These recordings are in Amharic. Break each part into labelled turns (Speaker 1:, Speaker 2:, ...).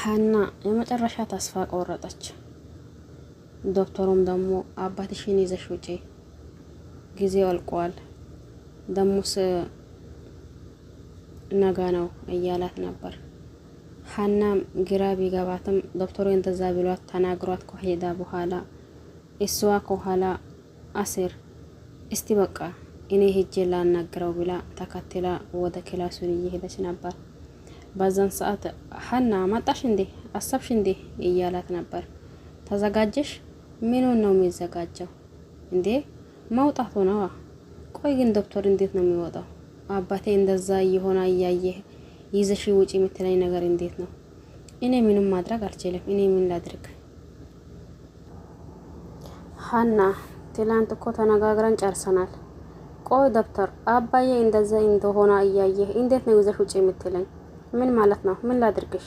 Speaker 1: ሀና የመጨረሻ ተስፋ ቆረጠች። ዶክተሩም ደግሞ አባትሽን ይዘሽ ውጪ፣ ጊዜው አልቋል፣ ደሞስ ነገ ነው እያላት ነበር። ሀናም ግራ ቢገባትም ዶክተሩ እንደዛ ብሏት ተናግሯት ከሄዳ በኋላ እሷ ከኋላ አሴር እስቲ በቃ እኔ ሄጄ ላናግረው ብላ ተከትላ ወደ ክላሱን እየሄደች ነበር። በዛን ሰዓት ሀና መጣሽ እንዴ አሰብሽ እንዴ እያላት ነበር። ተዘጋጀሽ? ምኑን ነው የሚዘጋጀው እንዴ? መውጣቱ ነው። ቆይ ግን ዶክተር እንዴት ነው የሚወጣው? አባቴ እንደዛ እየሆነ እያየህ ይዘሽ ውጪ የምትለኝ ነገር እንዴት ነው? እኔ ምንም ማድረግ አልችልም። እኔ ምን ላድርግ? ሀና ትላንት እኮ ተነጋግረን ጨርሰናል። ቆይ ዶክተር አባዬ እንደዛ እንደሆነ እያየህ እንዴት ነው ይዘሽ ውጪ የምትለኝ? ምን ማለት ነው? ምን ላድርግሽ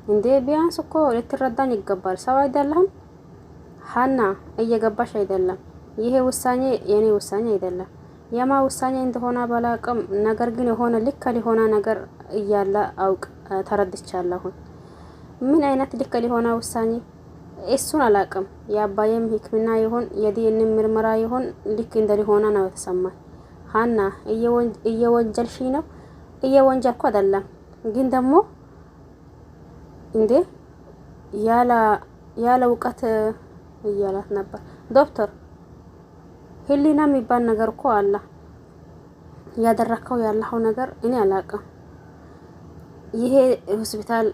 Speaker 1: እንዴ? ቢያንስ እኮ ልትረዳኝ ይገባል። ሰው አይደለም። ሀና እየገባሽ አይደለም። ይሄ ውሳኔ የኔ ውሳኔ አይደለም። የማ ውሳኔ እንደሆነ ባላቅም ነገር ግን የሆነ ልክ ሊሆነ ነገር እያለ አውቅ ተረድቻለሁ። ምን አይነት ልክ ሊሆነ ውሳኔ እሱን አላቅም። የአባዬም ሕክምና ይሁን የዲኤንኤ ምርመራ ይሁን ልክ እንደሊሆነ ነው የተሰማኝ። ሀና እየወንጀልሽ ነው። እየወንጀልኩ አይደለም ግን ደግሞ እንዴ ያለ እውቀት እያላት ነበር። ዶክተር ህሊና የሚባል ነገር እኮ አለ። ያደረከው ያለው ነገር እኔ አላቅም። ይሄ ሆስፒታል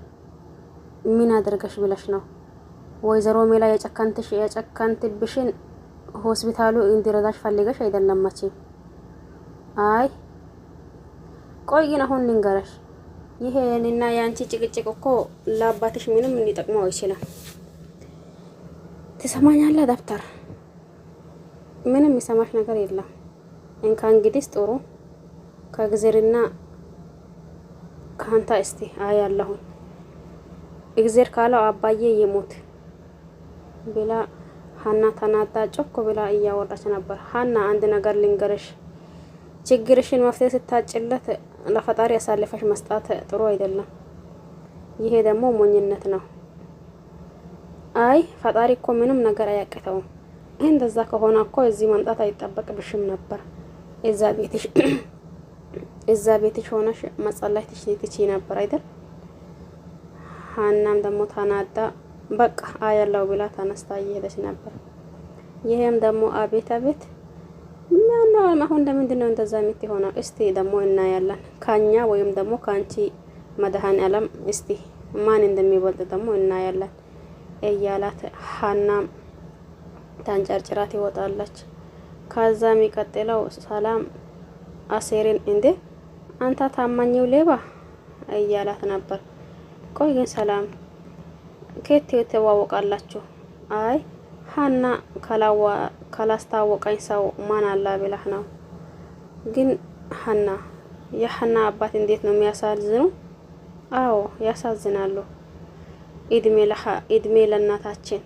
Speaker 1: ምን አድርገሽ ብለሽ ነው? ወይዘሮ ሜላ የጨከንትብሽን ሆስፒታሉ እንዲረዳሽ ፈልገሽ አይደለም መቼም። አይ ቆይ ግን አሁን ልንገረሽ፣ ይሄ እኔና ያንቺ ጭቅጭቅ እኮ ለአባትሽ ምንም ሊጠቅመው አይችልም። ትሰማኛለህ ዶክተር? ምንም የሚሰማሽ ነገር የለም። እንካ እንግዲህ ጥሩ ከእግዜርና ከአንተ እስቲ አያለሁ። እግዜር ካለው አባዬ ይሞት ብላ ሀና ተናዳ ጮክ ብላ እያወራች ነበር። ሀና አንድ ነገር ልንገርሽ፣ ችግርሽን መፍትሄ ስታጭለት ለፈጣሪ ያሳልፈሽ መስጣት ጥሩ አይደለም። ይሄ ደግሞ ሞኝነት ነው። አይ ፈጣሪ እኮ ምንም ነገር አያቅተውም። እንደዛ ከሆነ እኮ እዚህ መምጣት አይጠበቅብሽም ነበር። እዛ ቤትሽ ሆነሽ መጸለይ ትችይ ነበር አይደል? ሀናም ደግሞ ተናዳ በቃ አያለው ብላ ተነስታ እየሄደች ነበር። ይሄም ደግሞ አቤት አቤት ምነው አሁን ለምንድን ነው እንደዛ የምትሆነው? እስቲ ደግሞ እናያለን ካኛ ወይም ደግሞ ካንቺ መድኃኔዓለም እስቲ ማን እንደሚበልጥ ደግሞ እናያለን እያላት ሀናም ታንጨርጭራት ይወጣለች። ከዛ የሚቀጥለው ሰላም አሴርን እንዴ አንተ ታማኝው ሌባ እያላት ነበር። ቆይ ግን ሰላም ከየት ተዋወቃላችሁ? አይ ሀና ካላስታወቀኝ ሰው ማን አላ ብለህ ነው። ግን ሀና የሀና አባት እንዴት ነው የሚያሳዝኑ? አዎ ያሳዝናሉ። እድሜ ለእናታችን።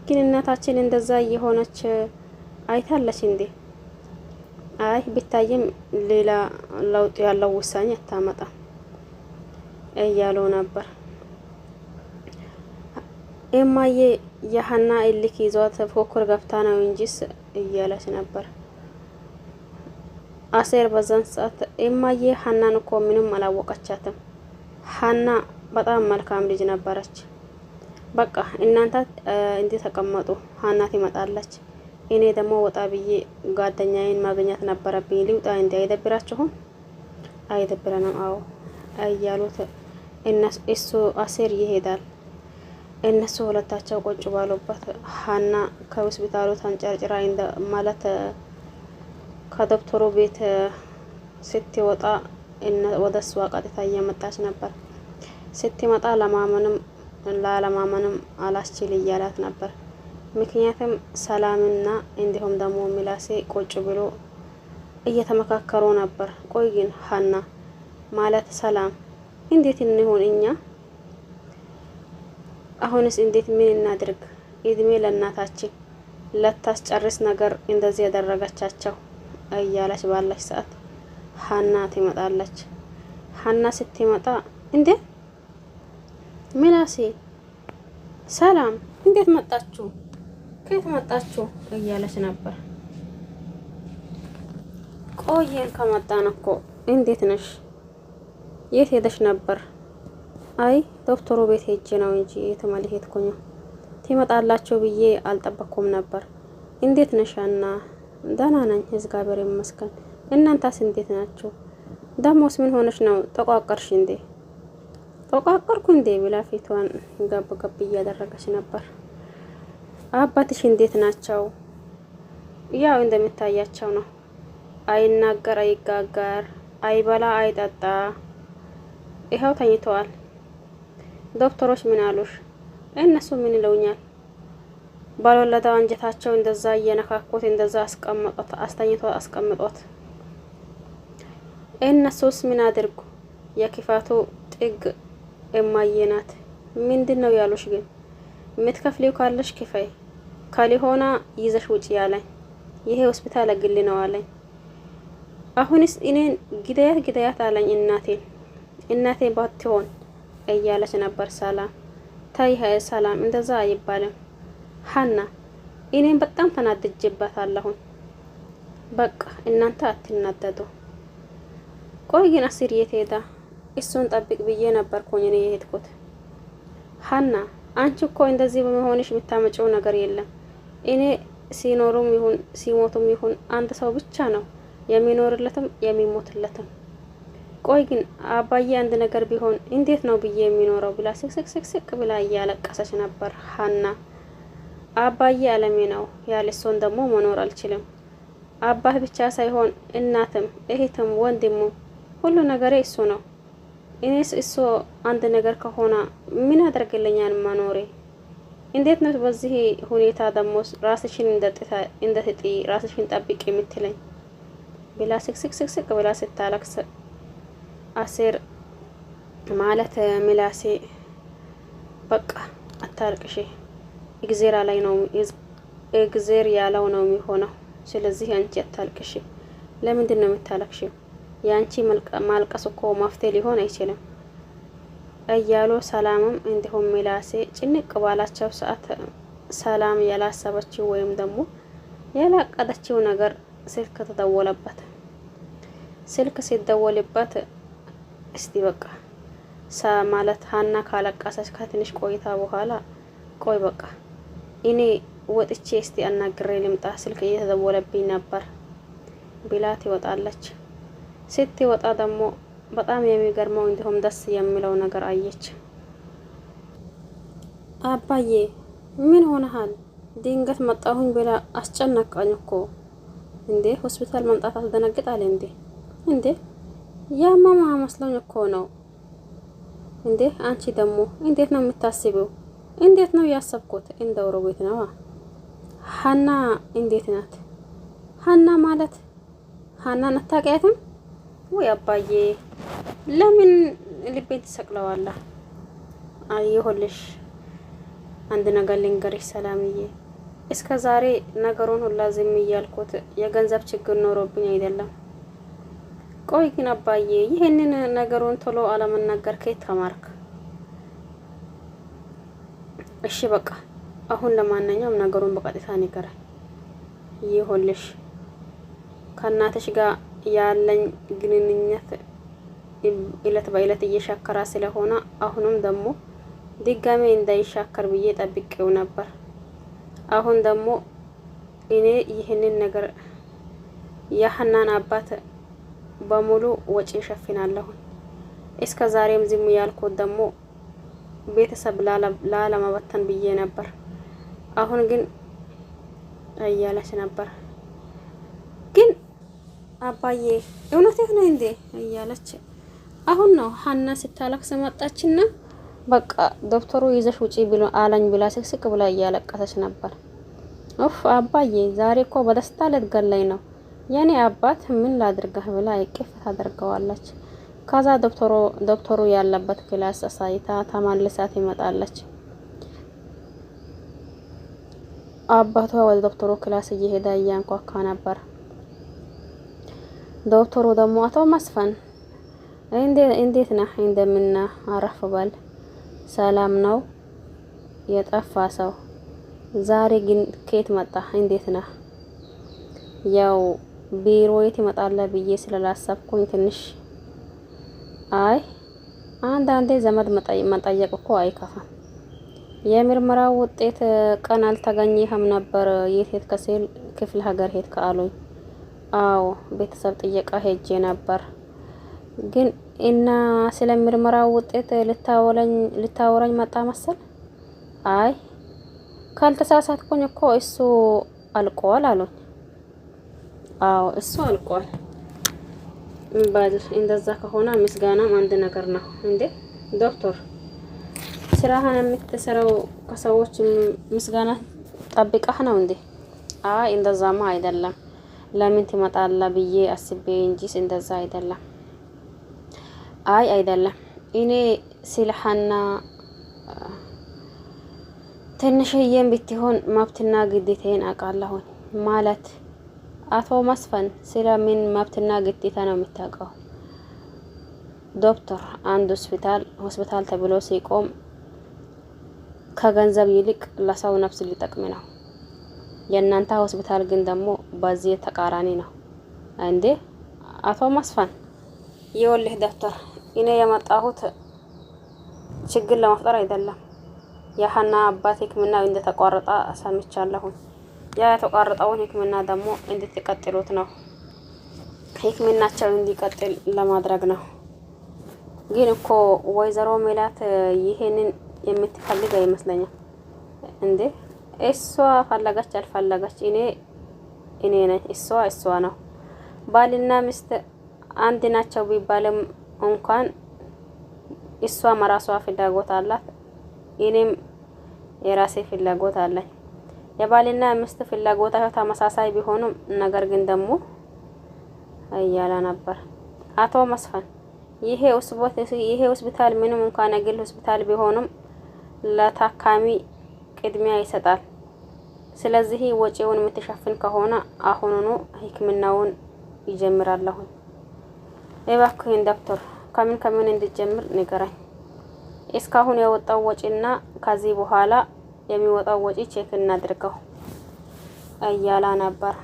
Speaker 1: ግን እናታችን እንደዛ እየሆነች አይታለች እንዴ? አይ ቢታይም ሌላ ለውጥ ያለው ውሳኔ አታመጣ እያሉ ነበር። እማዬ የሀና እልክ ይዟት ፎክር ገፍታ ነው እንጂስ እያለች ነበር። አሴር በዛን ሰዓት እማዬ ሀናን እኮ ምንም አላወቀቻትም። ሀና በጣም መልካም ልጅ ነበረች። በቃ እናንተ እንዴት ተቀመጡ፣ ሀና ትመጣለች። እኔ ደግሞ ወጣ ብዬ ጓደኛዬን ማግኘት ነበረብኝ። ልውጣ እንዴ? አይደብራችሁም? አይደብረንም። አዎ እያሉት እሱ አሴር ይሄዳል። እነሱ ሁለታቸው ቁጭ ባሉበት ሀና ከሆስፒታሉ ተንጨርጭራ እንደ ማለት ከዶክተሩ ቤት ስትወጣ ወደ እሷ ቀጥታ እየመጣች ነበር። ስትመጣ ላለማመንም አላስችል እያላት ነበር። ምክንያቱም ሰላምና እንዲሁም ደግሞ ሚላሴ ቁጭ ብሎ እየተመካከሩ ነበር። ቆይ ግን ሀና ማለት ሰላም እንዴት እንሆን እኛ? አሁንስ እንዴት ምን እናድርግ? እድሜ ለእናታችን ለታስጨርስ ነገር እንደዚህ ያደረገቻቸው እያለች ባለች ሰዓት ሀና ትመጣለች። ሀና ስትመጣ እንዴ ምላሴ ሰላም እንዴት መጣችሁ? ከየት መጣችሁ? እያለች ነበር። ቆየን ከመጣን እኮ። እንዴት ነሽ? የት ሄደሽ ነበር? አይ ዶክተሩ ቤት ሄጄ ነው እንጂ የትም አልሄድኩኝ። ትመጣላችሁ ብዬ አልጠበኩም ነበር። እንዴት ነሻና? ደህና ነኝ እግዚአብሔር ይመስገን። እናንተስ እንዴት ናችሁ? ደሞስ ምን ሆነሽ ነው? ተቋቀርሽ እንዴ? ተቋቀርኩ እንዴ ብላ ፊቷን ገብ ገብ እያደረገች ነበር። አባትሽ እንዴት ናቸው? ያው እንደምታያቸው ነው። አይናገር፣ አይጋገር፣ አይበላ፣ አይጠጣ፣ ይኸው ተኝተዋል። ዶክተሮች ምን አሉሽ? እነሱ ምን ይለውኛል? ባልወለደው አንጀታቸው እንደዛ እየነካኩት እንደዛ አስቀምጦት አስተኝቶ አስቀምጦት። እነሱስ ምን አድርጉ? የክፋቱ ጥግ እማዬ ናት። ምንድነው ያሉሽ? ግን የምትከፍሊው ካለሽ ክፈይ፣ ካልሆነ ይዘሽ ውጪ ያለኝ። ይሄ ሆስፒታል ግል ነው አለኝ። አሁንስ እኔን ግዳያት አለኝ። እናቴ ባትሆን እያለች ነበር ሰላም። ታይ ሰላም እንደዛ አይባልም ሀና፣ እኔን በጣም ተናድጄባታለሁ። በቃ እናንተ አትናደዱ። ቆይ ግን አሲር የት ሄዳ? እሱን ጠብቅ ብዬ ነበርኩኝ እኔ የሄድኩት። ሀና አንቺ እኮ እንደዚህ በመሆንሽ የምታመጪው ነገር የለም። እኔ ሲኖሩም ይሁን ሲሞቱም ይሁን አንድ ሰው ብቻ ነው የሚኖርለትም የሚሞትለትም። ቆይ ግን አባዬ አንድ ነገር ቢሆን እንዴት ነው ብዬ የሚኖረው ብላ ስቅስቅ ብላ እያለቀሰች ነበር ሀና። አባዬ አለሜ ነው ያለሶን ደግሞ መኖር አልችልም። አባት ብቻ ሳይሆን እናትም እህትም ወንድሙ ሁሉ ነገሬ እሱ ነው። እኔስ እሱ አንድ ነገር ከሆነ ምን ያደርግልኛል መኖሬ? እንዴት ነው በዚህ ሁኔታ ደግሞ ራስሽን እንደጥቲ ራስሽን ጠብቂ የምትለኝ ብላ ስቅስቅ ብላ ስታለቅስ አሲር ማለት ምላሴ በቃ አታልቅሽ፣ እግዜር ያለው ነው የሚሆነው። ስለዚህ አንቺ አታልቅሽ። ለምንድን ነው የምታለቅሽው? የአንቺ ማልቀስ እኮ መፍትሄ ሊሆን አይችልም እያሉ ሰላምም እንዲሁም ምላሴ ጭንቅ ባላቸው ሰዓት ሰላም ያላሰበችው ወይም ደግሞ ያላቀደችው ነገር ስልክ ተደወለበት። ስልክ ሲደወልበት እስቲ በቃ ማለት ሀና ካለቀሰች ከትንሽ ቆይታ በኋላ ቆይ በቃ እኔ ወጥቼ እስቲ አናግሬ ልምጣ፣ ስልክ እየተደወለብኝ ነበር ቢላት ይወጣለች። ስትወጣ ደግሞ በጣም የሚገርመው እንዲሁም ደስ የሚለው ነገር አየች። አባዬ ምን ሆነሃል? ድንገት መጣሁኝ ብላ አስጨነቀኝ እኮ። እንዴ ሆስፒታል መምጣት አስደነግጣል እንዴ? እንዴ ያማማ መስሎኝ እኮ ነው። እንዴ አንቺ ደግሞ እንዴት ነው የምታስቢው? እንዴት ነው ያሰብኩት? እንደው ሮቤት ነው። ሀና እንዴት ናት? ሀና ማለት ሀናን አታውቂያትም ወይ? አባዬ ለምን ልቤን ትሰቅለዋለህ? አይሆልሽ አንድ ነገር ልንገርሽ ሰላምዬ፣ እስከ ዛሬ ነገሩን ሁላ ዝም እያልኩት የገንዘብ ችግር ኖሮብኝ አይደለም። ቆይ ግን አባዬ ይሄንን ነገሩን ቶሎ አለመናገር ከየት ተማርክ? እሺ በቃ አሁን ለማንኛውም ነገሩን በቀጥታ ንገረኝ። ይሆንልሽ ከእናትሽ ጋር ያለኝ ግንኙነት እለት በእለት እየሻከራ ስለሆነ አሁንም ደግሞ ድጋሜ እንዳይሻከር ብዬ ጠብቄው ነበር። አሁን ደግሞ እኔ ይህንን ነገር የሀናን አባት በሙሉ ወጪ ሸፍናለሁ። እስከ ዛሬም ዝም ያልኩት ደግሞ ቤተሰብ ላለመበተን ብዬ ነበር። አሁን ግን እያለች ነበር። ግን አባዬ እውነትህ ነው እንዴ እያለች አሁን ነው ሀና ስታለቅስ መጣችና በቃ ዶክተሩ ይዘሽ ውጪ ብሎ አላኝ ብላ ስቅስቅ ብላ እያለቀሰች ነበር። ኡፍ አባዬ ዛሬ እኮ በደስታ ልትገለኝ ነው። የኔ አባት ምን ላድርገህ ብላ እቅፍ ታደርገዋለች። ከዛ ዶክተሩ ያለበት ክላስ አሳይታ ተመልሳ ትመጣለች። አባቷ ወደ ዶክተሩ ክላስ እየሄደ እያንኳኳ ነበር። ዶክተሩ ደግሞ አቶ መስፈን እንዴት ነህ? እንደምን አረፍ በል ሰላም ነው የጠፋ ሰው። ዛሬ ግን ከየት መጣ? እንዴት ነህ? ያው ቢሮ የት ይመጣል ብዬ ስላላሰብኩኝ ትንሽ አይ አንዳንዴ ዘመድ መጠየቅ እኮ አይከፋም። የምርመራው ውጤት ቀን አልተገኘህም ነበር? የት ሄድክ ሲል ክፍለ ሀገር ሄድክ አሉኝ። አዎ ቤተሰብ ጥየቃ ሄጄ ነበር። ግን እና ስለ ምርመራው ውጤት ልታወራኝ መጣ መሰል? አይ ካልተሳሳትኩኝ እኮ እሱ አልቋል አሉኝ። አዎ እሱ አልቋል። ባል እንደዛ ከሆነ ምስጋናም አንድ ነገር ነው እንዴ ዶክተር? ስራህን የምትሰራው ከሰዎች ምስጋና ጠብቀህ ነው እንዴ? አይ እንደዛማ አይደለም። ለምን ትመጣለህ ብዬ አስቤ እንጂስ እንደዛ አይደለም። አይ አይደለም። እኔ ስለሐና ትንሽዬም ብትሆን መብትና ግዴታዬን አውቃለሁኝ። ማለት አቶ መስፍን ስለምን መብትና ግዴታ ነው የምታውቀው? ዶክተር አንድ ሆስፒታል ተብሎ ሲቆም ከገንዘብ ይልቅ ለሰው ነፍስ ሊጠቅም ነው። የእናንተ ሆስፒታል ግን ደግሞ በዚህ ተቃራኒ ነው እንዴ አቶ መስፍን? ይኸውልህ ዶክተር፣ እኔ የመጣሁት ችግር ለመፍጠር አይደለም። የሐና አባት ሕክምና እንደተቋረጠ ሰምቻለሁ። ያ የተቋረጠውን ሕክምና ደግሞ እንድትቀጥሉት ነው። ሕክምናቸው እንዲቀጥል ለማድረግ ነው። ግን እኮ ወይዘሮ ሜላት ይሄንን የምትፈልግ አይመስለኝም። እንዴ እሷ ፈለገች አልፈለገች እኔ ነኝ፣ እሷ ነው። ባልና ሚስት አንድ ናቸው ቢባልም እንኳን እሷ መራሷ ፍላጎት አላት፣ እኔም የራሴ ፍላጎት አለኝ። የባልና ሚስት ፍላጎታቸው ተመሳሳይ ቢሆኑም ነገር ግን ደግሞ እያለ ነበር አቶ መስፍን። ይሄ ሆስፒታል ምንም እንኳን የግል ሆስፒታል ቢሆንም ለታካሚ ቅድሚያ ይሰጣል። ስለዚህ ወጪውን የምትሸፍን ከሆነ አሁኑኑ ሕክምናውን ይጀምራለሁ። እባክህን ዶክተር ከምን እንድጀምር ንገረኝ። እስካሁን የወጣው ወጪና ከዚህ በኋላ የሚወጣው ወጪ ቼክ እናድርገው እያላ ነበር።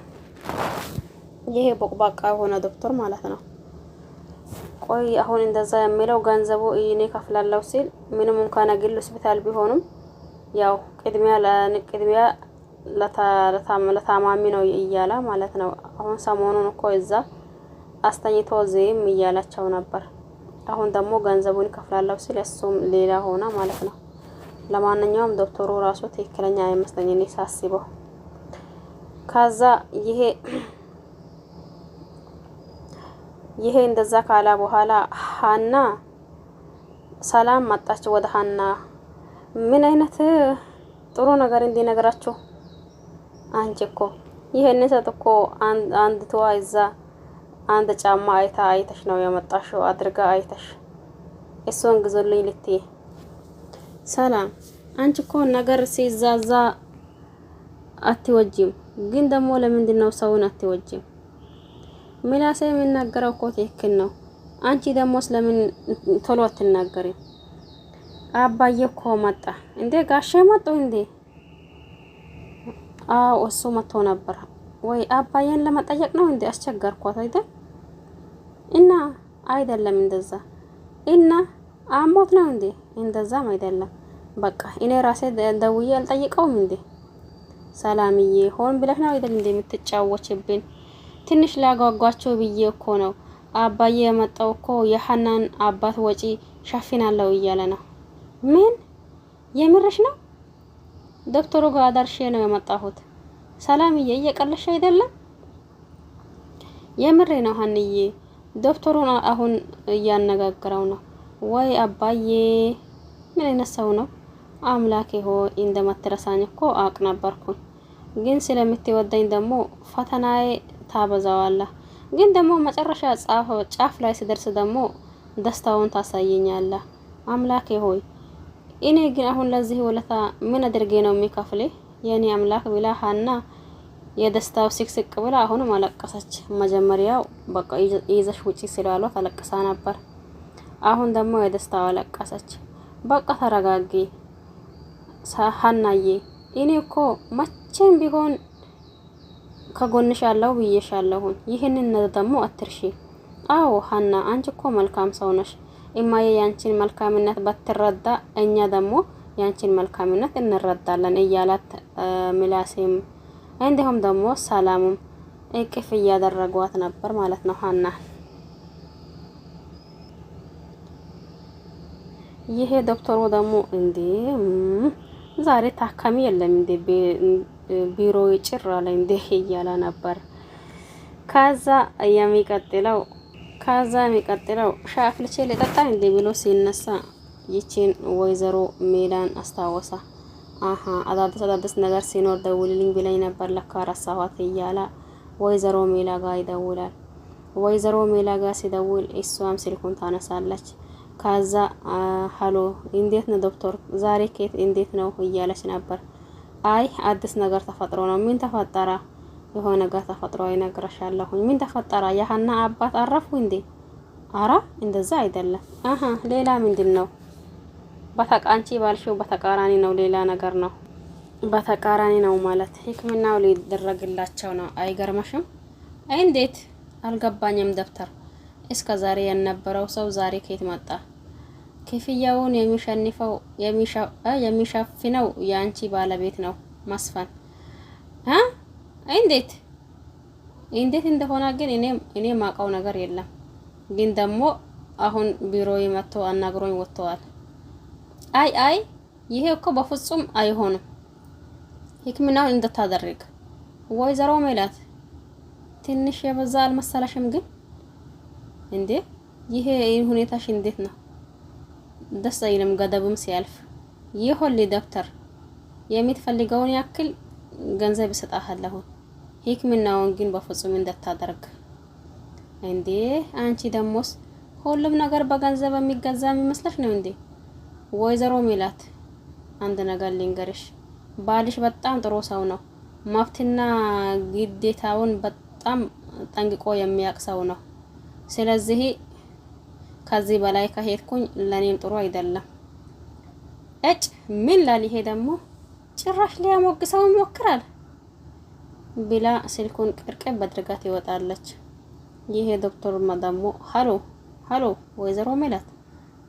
Speaker 1: ይሄ ቦቅባቃ የሆነ ዶክተር ማለት ነው። ቆይ አሁን እንደዛ የሚለው ገንዘቡ እኔ ከፍላለሁ ሲል ምንም እንኳን የግል ሆስፒታል ቢሆንም ያው ቅድሚያ ለታማሚ ነው እያላ ማለት ነው። አሁን ሰሞኑን እኮ እዛ አስተኝቶ ዝም እያላቸው ነበር። አሁን ደግሞ ገንዘቡን ከፍላለሁ ሲል እሱም ሌላ ሆነ ማለት ነው። ለማንኛውም ዶክተሩ ራሱ ትክክለኛ አይመስለኝም እኔ ሳስበው። ከዛ ይሄ እንደዛ ካላ በኋላ ሐና ሰላም መጣች ወደ ሐና። ምን አይነት ጥሩ ነገር እንዲነግራችሁ። አንቺ እኮ ይሄንን ሰጥ እኮ አንድ ተዋ እዛ አንድ ጫማ አይተሽ ነው የመጣሽው አድርጋ አይተሽ እሱን ግዙልኝ ልትይ። ሰላም አንቺ እኮ ነገር ሲዛዛ አትወጂም፣ ግን ደግሞ ለምንድን ነው ሰውን አትወጂም? ምላሴ የሚናገረው እኮ ትክክል ነው። አንቺ ደግሞ ስለምን ቶሎ አትናገሪም? አባዬ እኮ መጣ እንዴ? ጋሼ መጡ እንዴ? አዎ እሱ መጥቶ ነበር። ወይ አባዬን ለመጠየቅ ነው እንዴ? አስቸገርኳት አይደል? እና አይደለም እንደዛ እና አሞት ነው እንዴ? እንደዛም አይደለም። በቃ እኔ ራሴ ደውዬ አልጠይቀውም እንዴ? ሰላምዬ ሆን ብለህ ነው አይደል እንዴ የምትጫወችብን? ትንሽ ላጓጓቸው ብዬ እኮ ነው። አባዬ የመጣው እኮ የሐናን አባት ወጪ ሸፍናለሁ እያለ ነው። ምን የምርሽ ነው? ዶክተሩ ጋር አዳርሼ ነው የመጣሁት። ሰላምዬ እየቀለሽ አይደለም? የምሬ ነው ሀንዬ። ዶክተሩን አሁን እያነጋገረው ነው። ወይ አባዬ ምን አይነት ሰው ነው? አምላኬ ሆይ እንደማትረሳኝ እኮ አውቅ ነበርኩኝ። ግን ስለምትወደኝ ደግሞ ፈተናዬ ታበዛዋለህ። ግን ደግሞ መጨረሻ ጫፍ ላይ ሲደርስ ደግሞ ደስታውን ታሳየኛለህ። አምላኬ ሆይ እኔ ግን አሁን ለዚህ ውለታ ምን አድርጌ ነው የሚከፍል? የኔ አምላክ ብላ ሐና የደስታው ስቅስቅ ብላ አሁንም አለቀሰች። መጀመሪያው በቃ ይዘሽ ውጪ ስላሏት አለቅሳ ነበር። አሁን ደግሞ የደስታው አለቀሰች። በቃ ተረጋጊ ሀናዬ፣ እኔ እኮ መቼም ቢሆን ከጎንሽ ያለው ብዬሻለሁኝ። ይህንን ደግሞ አትርሺ። አዎ ሀና፣ አንቺ እኮ መልካም ሰው ነሽ። እማዬ ያንቺን መልካምነት ባትረዳ እኛ ደግሞ ያንቺን መልካምነት እንረዳለን እያላት ምላሴም እንዲሁም ደግሞ ሰላምም እቅፍ እያደረጓት ነበር ማለት ነው ሀና። ይሄ ዶክተሩ ደግሞ እንዴ ዛሬ ታካሚ የለም እንዴ ቢሮ ጭራ ላይ እንዴ እያለ ነበር። ከዛ የሚቀጥለው ሻፍልቼ ልጠጣ እንዴ ብሎ ሲነሳ ይቺን ወይዘሮ ሜላን አስታወሳ። አዳዲስ ነገር ሲኖር ደውልልኝ ብለኝ ነበር ለካ ረሳኋት እያለ ወይዘሮ ሜላ ጋር ይደውላል። ወይዘሮ ሜላ ጋር ሲደውል እሷም ስልኩን ታነሳለች። ከዛ ሀሎ እንዴት ነው ዶክተር ዛሬ ኬት እንዴት ነው እያለች ነበር። አይ አዲስ ነገር ተፈጥሮ ነው። ምን ተፈጠረ? የሆነ ነገር ተፈጥሮ ይነግረሻለሁ። ምን ተፈጠረ? የሀና አባት አረፉ እንዴ? አራ እንደዛ አይደለም። ሌላ ምንድን ነው? በተቃንቺ ባልሽው በተቃራኒ ነው። ሌላ ነገር ነው። በተቃራኒ ነው ማለት ሕክምናው ሊደረግላቸው ነው። አይገርመሽም? እንዴት? አልገባኝም ዶክተር። እስከ ዛሬ የነበረው ሰው ዛሬ ከየት መጣ? ክፍያውን የሚሸፍነው የአንቺ ባለቤት ነው መስፈን። እንዴት እንደሆነ ግን እኔ ማውቀው ነገር የለም። ግን ደግሞ አሁን ቢሮ መጥቶ አናግሮኝ ወጥተዋል። አይ ይሄ እኮ በፍጹም አይሆንም። ሕክምናውን እንድታደርግ ወይዘሮ ሜላት ትንሽ የበዛ አልመሰለሽም? ግን እንዴ ይሄ ሁኔታሽ እንዴት ነው? ደስ አይልም። ገደብም ሲያልፍ ይሁን ዶክተር የምትፈልገውን ያክል ገንዘብ ይሰጣለሁ። ሕክምናውን ግን በፍጹም እንዳታደርግ። እንዴ አንቺ ደሞስ ሁሉም ነገር በገንዘብ የሚገዛ የሚመስለሽ ነው እንዴ? ወይዘሮ ሜላት አንድ ነገር ልንገርሽ፣ ባልሽ በጣም ጥሩ ሰው ነው። መብትና ግዴታውን በጣም ጠንቅቆ የሚያውቅ ሰው ነው። ስለዚህ ከዚህ በላይ ከሄድኩኝ ለኔም ጥሩ አይደለም። ምን ላል ይሄ ደግሞ ጭራሽ ሊያሞግሰው ይሞክራል ብላ ስልኩን ቅርቅብ በድርጋት ይወጣለች። ይሄ ዶክተር ደግሞ ሃሎ ወይዘሮ ሜላት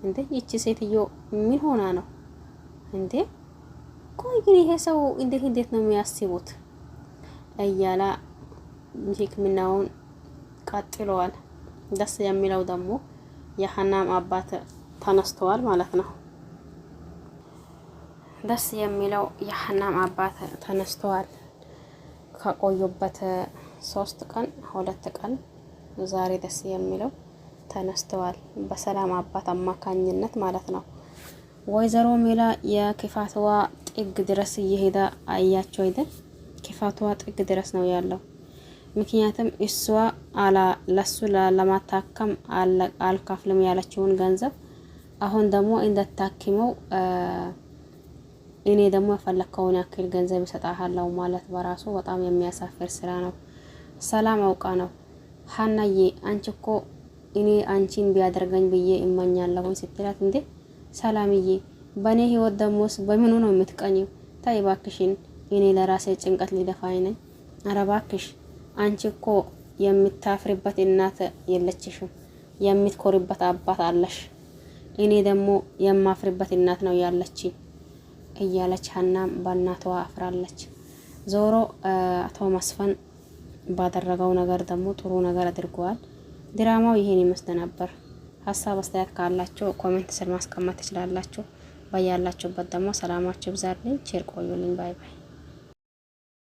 Speaker 1: እንዴ ይቺ ሴትዮ ምን ሆና ነው እንዴ? ቆይ ግን ይሄ ሰው እንዴት ነው የሚያስቡት እያላ ሕክምናውን ቀጥለዋል። ደስ የሚለው ደግሞ የሀናም አባት ተነስተዋል ማለት ነው። ደስ የሚለው የሀናም አባት ተነስተዋል ከቆዩበት 3 ቀን 2 ቀን ዛሬ ደስ የሚለው ተነስተዋል በሰላም አባት አማካኝነት ማለት ነው። ወይዘሮ ሜላ የክፋትዋ ጥግ ድረስ እየሄደ አያቸው አይደል? ክፋትዋ ጥግ ድረስ ነው ያለው። ምክንያቱም እሷ ለሱ ለማታከም አልከፍልም ያለችውን ገንዘብ አሁን ደግሞ እንደታክመው እኔ ደግሞ የፈለከውን ያክል ገንዘብ ይሰጣሃለሁ ማለት በራሱ በጣም የሚያሳፍር ስራ ነው። ሰላም አውቃ ነው ሀናዬ አንቺ እኮ እኔ አንቺን ቢያደርገኝ ብዬ እመኛለሁ ስትላት፣ እንዴ ሰላምዬ በኔ ህይወት ደሞስ በምኑ ነው የምትቀኝው? ታይ ባክሽን፣ እኔ ለራሴ ጭንቀት ሊደፋኝ ነኝ። ኧረ ባክሽ አንቺ እኮ የምታፍሪበት እናት የለችሽም፣ የምትኮሪበት አባት አለሽ። እኔ ደግሞ የማፍሪበት እናት ነው ያለችኝ እያለች ሀናም በእናቷ አፍራለች። ዞሮ አቶ መስፈን ባደረገው ነገር ደግሞ ጥሩ ነገር አድርገዋል። ድራማው ይሄን ይመስል ነበር። ሀሳብ አስተያየት ካላችሁ ኮሜንት ስር ማስቀመጥ ትችላላችሁ። በያላችሁበት ደግሞ ሰላማችሁ ይብዛልኝ። ቸር ቆዩልኝ። ባይ ባይ።